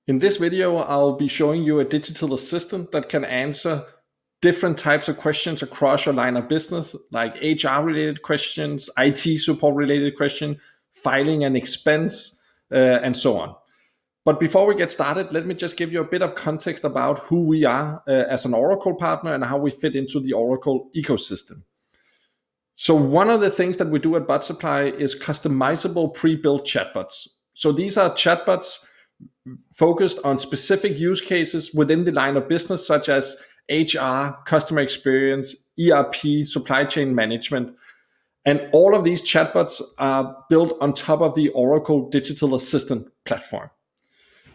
In this video, I'll be showing you a digital assistant that can answer different types of questions across your line of business, like HR-related questions, IT support-related questions, filing and expense, and so on. But before we get started, let me just give you a bit of context about who we are as an Oracle partner and how we fit into the Oracle ecosystem. So one of the things that we do at BotSupply is customizable pre-built chatbots. So these are chatbots focused on specific use cases within the line of business, such as HR, customer experience, ERP, supply chain management. And all of these chatbots are built on top of the Oracle Digital Assistant platform.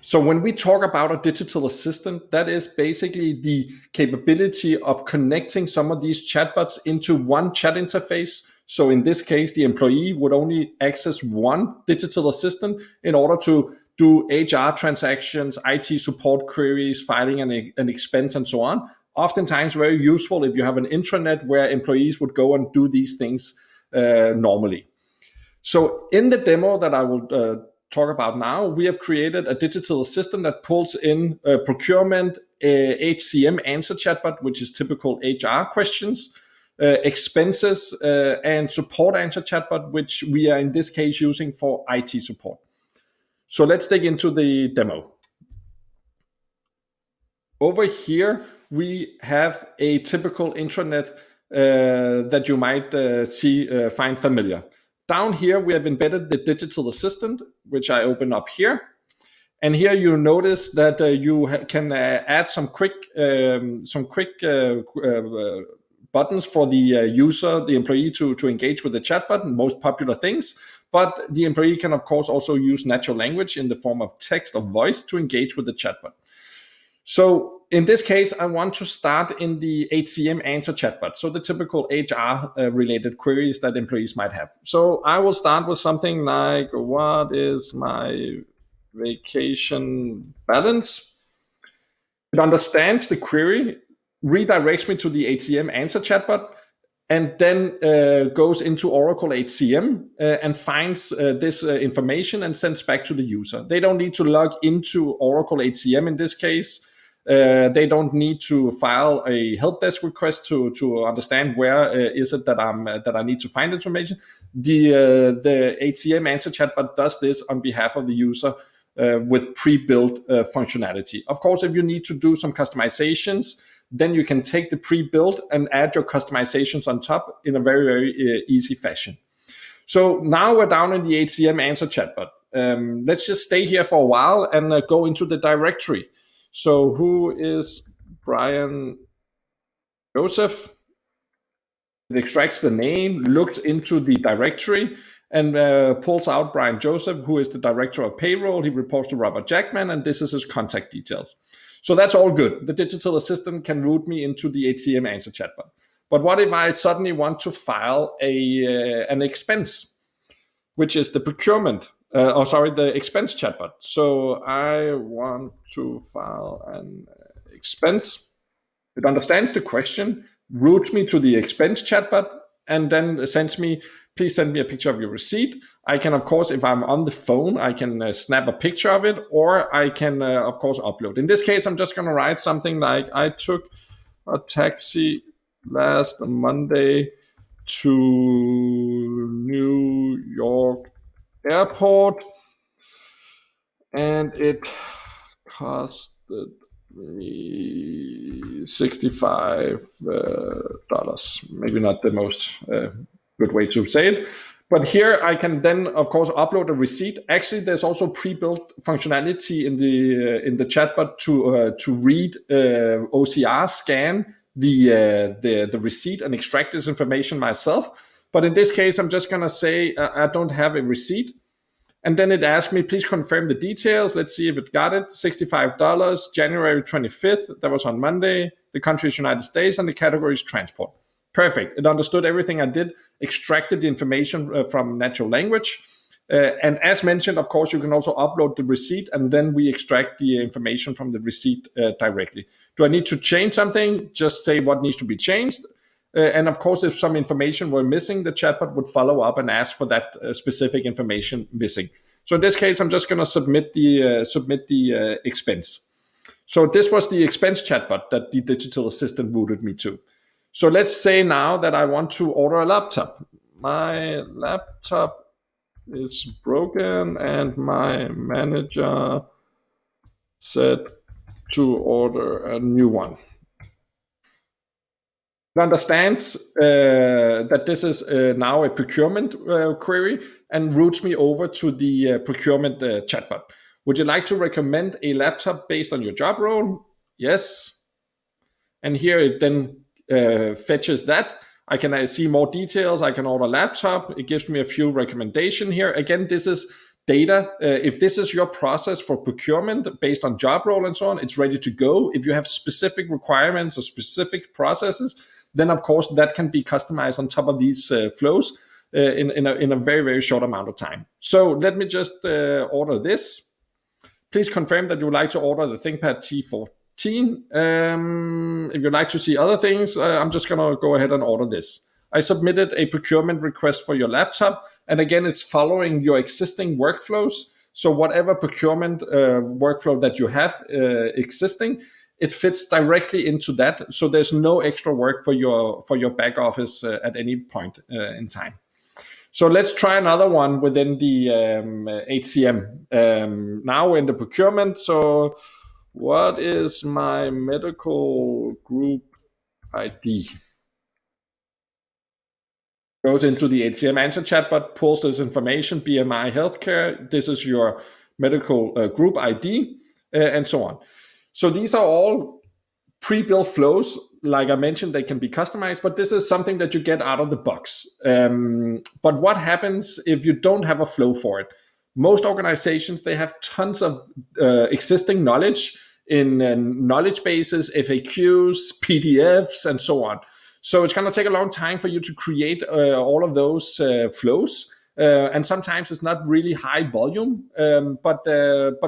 So when we talk about a digital assistant, that is basically the capability of connecting some of these chatbots into one chat interface. So in this case, the employee would only access one digital assistant in order to do HR transactions, IT support queries, filing and expense, and so on. Oftentimes very useful if you have an intranet where employees would go and do these things normally. So in the demo that I will talk about now, we have created a digital assistant that pulls in Procurement, HCM Answer Chatbot, which is typical HR questions, expenses, and Support Answer Chatbot, which we are in this case using for IT support. So let's dig into the demo. Over here, we have a typical intranet that you might find familiar. Down here, we have embedded the digital assistant, which I open up here. And here you notice that you can add some quick buttons for the user, the employee to engage with the chatbot, most popular things. But the employee can, of course, also use natural language in the form of text or voice to engage with the chatbot. So in this case, I want to start in the HCM Answer Chatbot, so the typical HR-related queries that employees might have. So I will start with something like, what is my vacation balance? It understands the query, redirects me to the HCM Answer Chatbot, and then goes into Oracle HCM and finds this information and sends back to the user. They don't need to log into Oracle HCM in this case. They don't need to file a help desk request to understand where is it that I need to find information. The HCM Answer Chatbot does this on behalf of the user with pre-built functionality. Of course, if you need to do some customizations, then you can take the pre-built and add your customizations on top in a very, very easy fashion. So now we're down in the HCM Answer Chatbot. Let's just stay here for a while and go into the directory. So who is Brian Joseph? It extracts the name, looks into the directory, and pulls out Brian Joseph, who is the director of payroll. He reports to Robert Jackman, and this is his contact details. So that's all good. The digital assistant can route me into the HCM Answer Chatbot. But what if I suddenly want to file an expense, which is the procurement, the expense chatbot. So I want to file an expense. It understands the question, routes me to the expense chatbot, and then sends me, please send me a picture of your receipt. I can, of course, if I'm on the phone, I can snap a picture of it, or I can, of course, upload. In this case, I'm just going to write something like, I took a taxi last Monday to New York Airport, and it costed me $65. Maybe not the most good way to say it. But here I can then, of course, upload a receipt. Actually, there's also pre-built functionality in the chatbot to read OCR, scan the receipt and extract this information myself. But in this case, I'm just going to say I don't have a receipt. And then it asks me, please confirm the details. Let's see if it got it. $65, January 25th. That was on Monday. The country is United States, and the category is transport. Perfect. It understood everything I did, extracted the information from natural language. And as mentioned, of course, you can also upload the receipt, and then we extract the information from the receipt directly. Do I need to change something? Just say what needs to be changed. And of course, if some information were missing, the chatbot would follow up and ask for that specific information missing. So in this case, I'm just going to submit the expense. So this was the expense chatbot that the digital assistant routed me to. So let's say now that I want to order a laptop. My laptop is broken and my manager said to order a new one. It understands that this is now a procurement query and routes me over to the procurement chatbot. Would you like to recommend a laptop based on your job role? Yes. And here it then fetches that. I can see more details. I can order a laptop. It gives me a few recommendations here. Again, this is data. If this is your process for procurement based on job role and so on, it's ready to go. If you have specific requirements or specific processes, then of course that can be customized on top of these flows in a very, very short amount of time. So let me just order this. Please confirm that you would like to order the ThinkPad T14. If you'd like to see other things, I'm just going to go ahead and order this. I submitted a procurement request for your laptop. And again, it's following your existing workflows. So whatever procurement workflow that you have existing, it fits directly into that. So there's no extra work for your back office at any point in time. So let's try another one within the HCM. Now in the procurement. So what is my medical group ID? Goes into the HCM Answer Chatbot, pulls this information, BMI Healthcare. This is your medical group ID, and so on. So these are all pre-built flows. Like I mentioned, they can be customized, but this is something that you get out of the box. But what happens if you don't have a flow for it? Most organizations, they have tons of existing knowledge in knowledge bases, FAQs, PDFs, and so on. So it's going to take a long time for you to create all of those flows. And sometimes it's not really high volume, but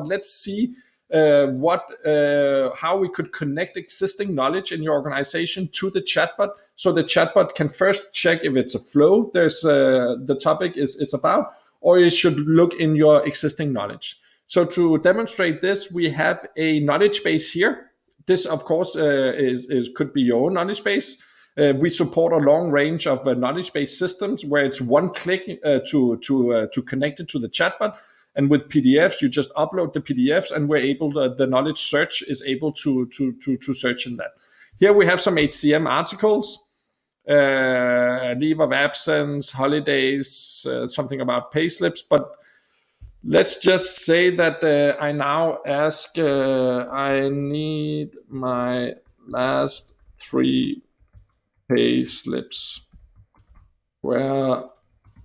let's see how we could connect existing knowledge in your organization to the chatbot, so the chatbot can first check if it's a flow the topic is about, or it should look in your existing knowledge. So to demonstrate this, we have a knowledge base here. This, of course, could be your own knowledge base. We support a long range of knowledge-based systems where it's one click to connect it to the chatbot. And with PDFs, you just upload the PDFs, and we're able the knowledge search is able to search in that. Here we have some HCM articles, leave of absence, holidays, something about Payslips. But let's just say that I now ask, I need my last 3 pay slips. Where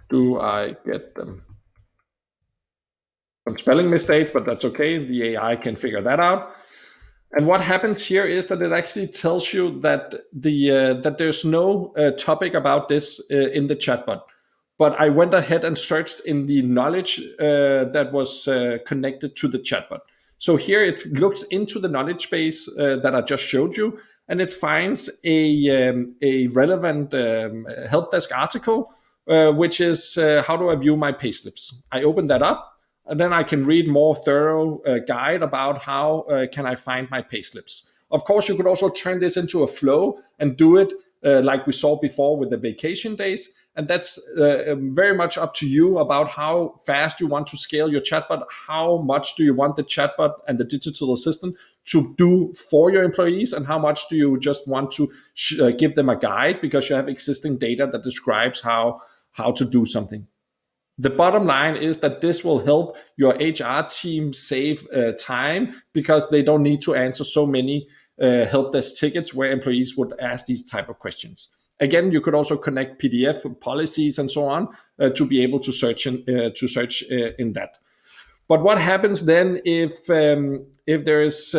do I get them? Some spelling mistakes, but that's okay. The AI can figure that out. And what happens here is that it actually tells you that that there's no topic about this in the chatbot. But I went ahead and searched in the knowledge that was connected to the chatbot. So here it looks into the knowledge base that I just showed you, and it finds a relevant help desk article, which is how do I view my payslips. I open that up, and then I can read more thorough guide about how can I find my payslips. Of course, you could also turn this into a flow and do it like we saw before with the vacation days. And that's very much up to you about how fast you want to scale your chatbot. How much do you want the chatbot and the digital assistant to do for your employees? And how much do you just want to give them a guide because you have existing data that describes how to do something? The bottom line is that this will help your HR team save time because they don't need to answer so many help desk tickets where employees would ask these type of questions. Again, you could also connect PDF policies and so on to be able to search in that. But what happens then if there's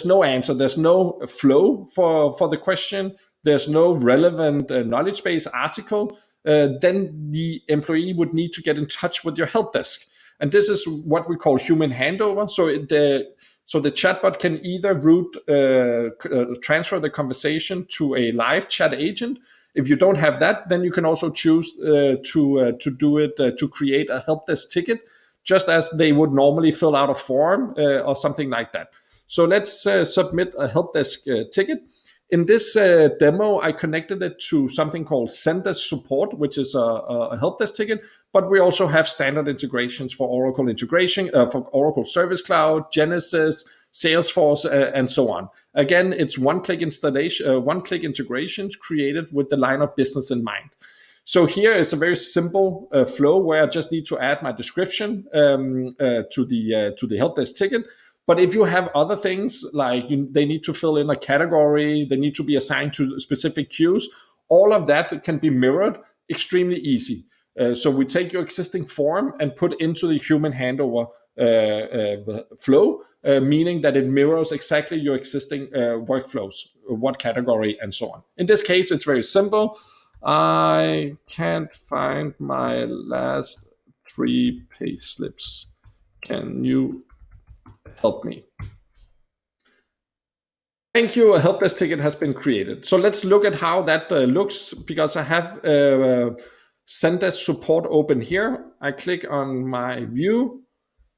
no answer, there's no flow for the question, there's no relevant knowledge base article, then the employee would need to get in touch with your help desk. And this is what we call human handover. So the chatbot can either transfer the conversation to a live chat agent. If you don't have that, then you can also choose to do it to create a help desk ticket, just as they would normally fill out a form or something like that. So let's submit a help desk ticket. In this demo, I connected it to something called Zendesk Support, which is a help desk ticket. But we also have standard integrations for Oracle integration, for Oracle Service Cloud, Genesis, Salesforce, and so on. Again, it's one-click installation, one-click integrations created with the line of business in mind. So here is a very simple flow where I just need to add my description to the help desk ticket. But if you have other things like they need to fill in a category, they need to be assigned to specific queues, all of that can be mirrored extremely easy. So we take your existing form and put into the human handover flow, meaning that it mirrors exactly your existing workflows, what category, and so on. In this case, it's very simple. I can't find my last 3 pay slips. Can you help me? Thank you. A help desk ticket has been created. So let's look at how that looks, because I have Zendesk support open here. I click on my view,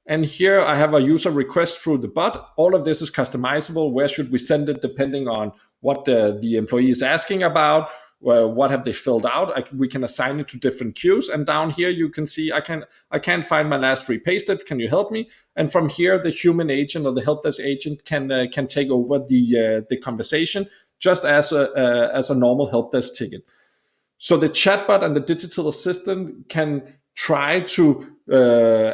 and here I have a user request through the bot. All of this is customizable. Where should we send it depending on what the employee is asking about? What have they filled out? We can assign it to different queues. And down here, you can see I can't find my last 3 pay slips. Can you help me? And from here, the human agent or the help desk agent can take over the conversation, just as a normal help desk ticket. So the chatbot and the digital assistant can try to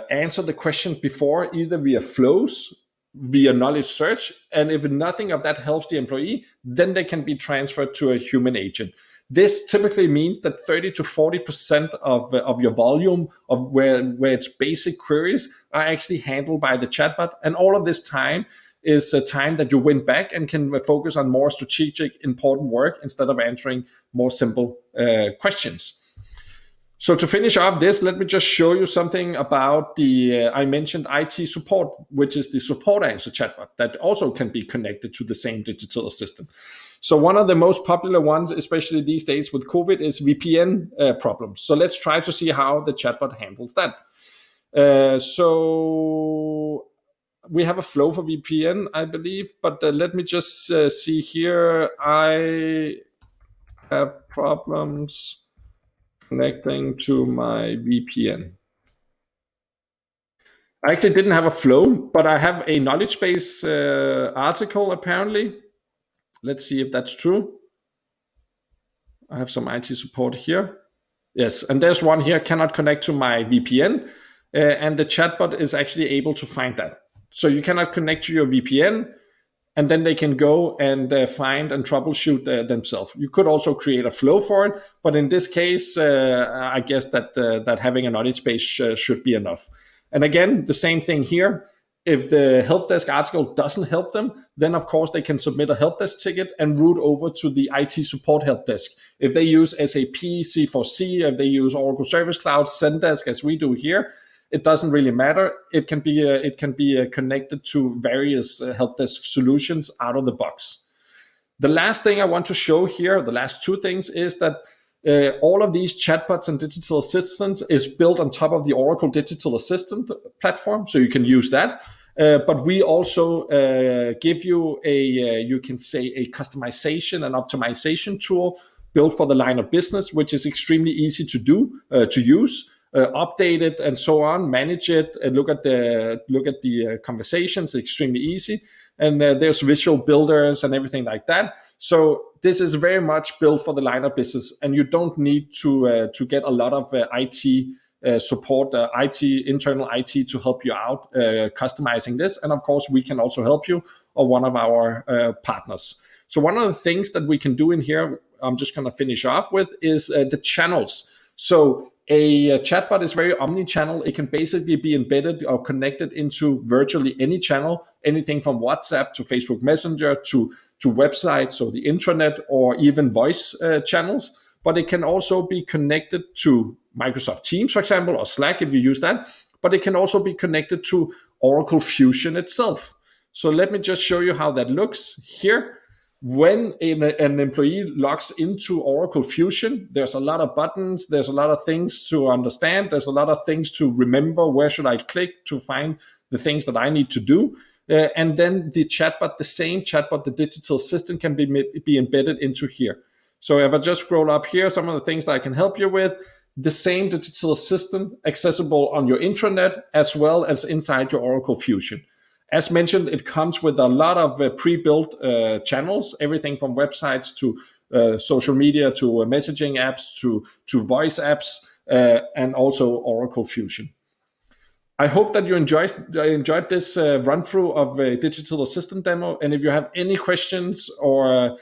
answer the questions before, either via flows, via knowledge search, and if nothing of that helps the employee, then they can be transferred to a human agent. This typically means that 30 to 40% of your volume of where it's basic queries are actually handled by the chatbot, and all of this time is a time that you win back and can focus on more strategic, important work instead of answering more simple questions. So to finish off this, let me just show you something about I mentioned IT support, which is the support answer chatbot that also can be connected to the same digital assistant. So one of the most popular ones, especially these days with COVID, is VPN problems. So let's try to see how the chatbot handles that. So we have a flow for VPN, I believe, but let me just see here. I have problems connecting to my VPN. I actually didn't have a flow, but I have a knowledge base article apparently. Let's see if that's true. I have some IT support here. Yes, and there's one here, cannot connect to my VPN, and the chatbot is actually able to find that. So you cannot connect to your VPN, and then they can go and find and troubleshoot themselves. You could also create a flow for it, but in this case, I guess that having a knowledge base should be enough. And again, the same thing here. If the help desk article doesn't help them, then of course they can submit a help desk ticket and route over to the IT support help desk. If they use SAP, C4C, if they use Oracle Service Cloud, Zendesk, as we do here, it doesn't really matter. It can be connected to various help desk solutions out of the box. The last thing I want to show here, the last 2 things, is that all of these chatbots and digital assistants is built on top of the Oracle Digital Assistant platform, so you can use that. But we also give you you can say a customization and optimization tool built for the line of business, which is extremely easy to do, to use, update it, and so on, manage it, and look at the conversations. It's extremely easy, and there's visual builders and everything like that. So this is very much built for the line of business, and you don't need to get a lot of IT support, internal IT to help you out customizing this. And of course, we can also help you, or one of our partners. So one of the things that we can do in here, I'm just going to finish off with, is the channels. So a chatbot is very omni-channel. It can basically be embedded or connected into virtually any channel, anything from WhatsApp to Facebook Messenger to websites, so the intranet, or even voice channels. But it can also be connected to Microsoft Teams, for example, or Slack if you use that. But it can also be connected to Oracle Fusion itself. So let me just show you how that looks here. When an employee logs into Oracle Fusion, there's a lot of buttons, there's a lot of things to understand, there's a lot of things to remember. Where should I click to find the things that I need to do? And then the chatbot, the same chatbot, the digital assistant can be embedded into here. So if I just scroll up here, some of the things that I can help you with, the same digital assistant accessible on your intranet as well as inside your Oracle Fusion. As mentioned, it comes with a lot of pre-built channels, everything from websites to social media to messaging apps to voice apps, and also Oracle Fusion. I hope that you enjoyed this run through of a digital assistant demo. And if you have any questions or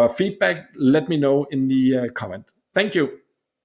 feedback, let me know in the comment. Thank you.